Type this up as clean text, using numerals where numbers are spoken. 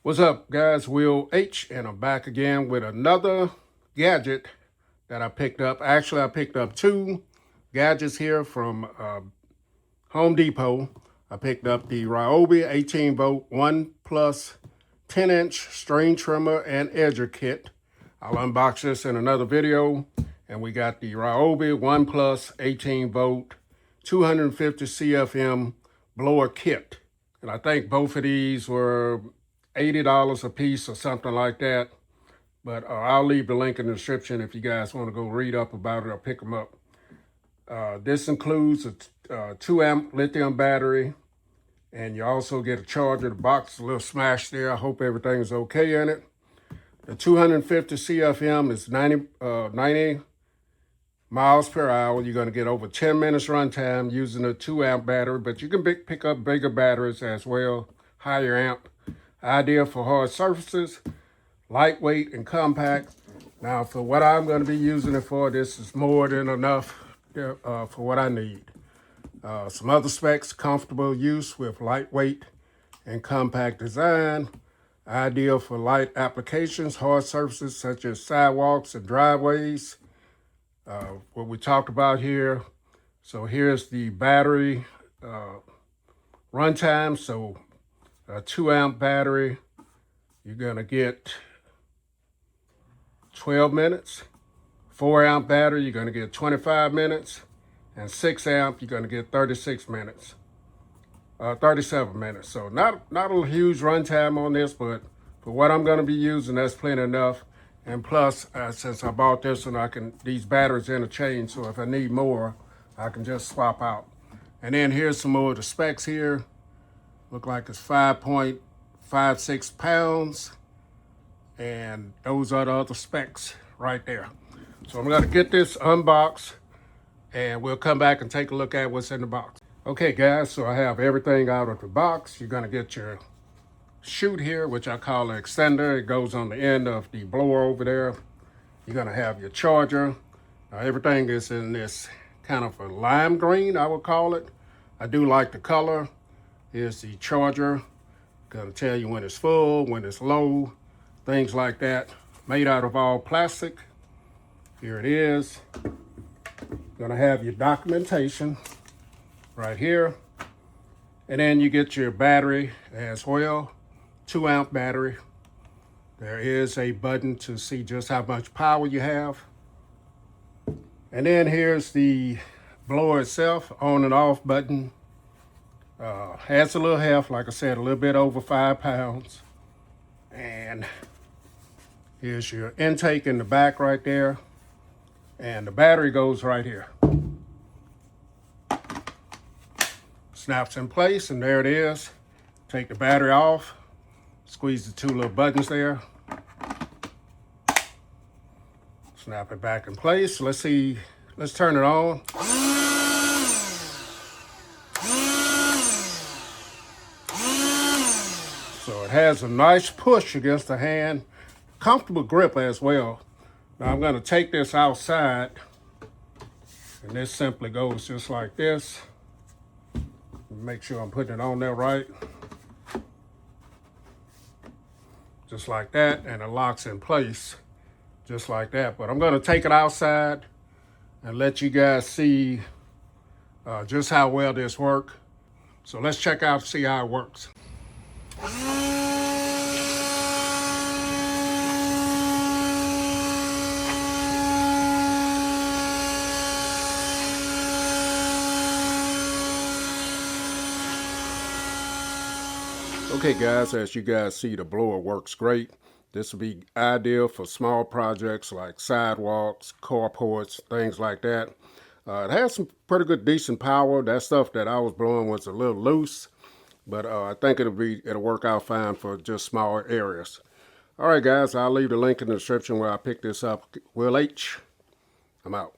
What's up, guys? Will H, and I'm back again with another gadget that I picked up. Actually, I picked up two gadgets here from Home Depot. I picked up the ROYOBI 18-volt 1 plus 10-inch string trimmer and edger kit. I'll unbox this in another video. And we got the ROYOBI 1 plus 18-volt 250 CFM blower kit. And I think both of these were $80 a piece or something like that. But I'll leave the link in the description if you guys want to go read up about it or pick them up. This includes a 2 amp lithium battery, and you also get a charger. The box is a little smashed there. I hope everything's okay in it. The 250 CFM is 90 miles per hour. You're going to get over 10 minutes runtime using a 2 amp battery, but you can pick up bigger batteries as well, higher amp. Ideal for hard surfaces, lightweight and compact. Now, for what I'm going to be using it for, this is more than enough for what I need. Some other specs: comfortable use with lightweight and compact design. Ideal for light applications, hard surfaces such as sidewalks and driveways. What we talked about here. So here's the battery runtime. So a 2 amp battery, you're gonna get 12 minutes. 4 amp battery, you're gonna get 25 minutes. And 6 amp, you're gonna get 36 minutes. 37 minutes. So not a huge runtime on this, but for what I'm gonna be using, that's plenty enough. And plus, since I bought this one, these batteries interchange, so if I need more, I can just swap out. And then here's some more of the specs here. Look like it's 5.56 pounds. And those are the other specs right there. So I'm gonna get this unboxed, and we'll come back and take a look at what's in the box. Okay, guys, so I have everything out of the box. You're gonna get your chute here, which I call an extender. It goes on the end of the blower over there. You're gonna have your charger. Now, everything is in this kind of a lime green, I would call it. I do like the color. Here's the charger. Gonna tell you when it's full, when it's low, things like that. Made out of all plastic. Here it is. Gonna have your documentation right here. And then you get your battery as well. 2 amp battery. There is a button to see just how much power you have. And then here's the blower itself, on and off button. Has a little heft, like I said, a little bit over 5 pounds. And here's your intake in the back right there. And the battery goes right here. Snaps in place, and there it is. Take the battery off. Squeeze the 2 little buttons there. Snap it back in place. Let's see. Let's turn it on. So it has a nice push against the hand. Comfortable grip as well. Now I'm going to take this outside. And this simply goes just like this. Make sure I'm putting it on there right. Just like that, and it locks in place just like that. But I'm gonna take it outside and let you guys see just how well this works. So let's check out, see how it works. Okay, guys, as you guys see, the blower works great. This will be ideal for small projects like sidewalks, carports, things like that. It has some pretty good, decent power. That stuff that I was blowing was a little loose, but I think it'll work out fine for just smaller areas. All right, guys, I'll leave the link in the description where I picked this up. Will H, I'm out.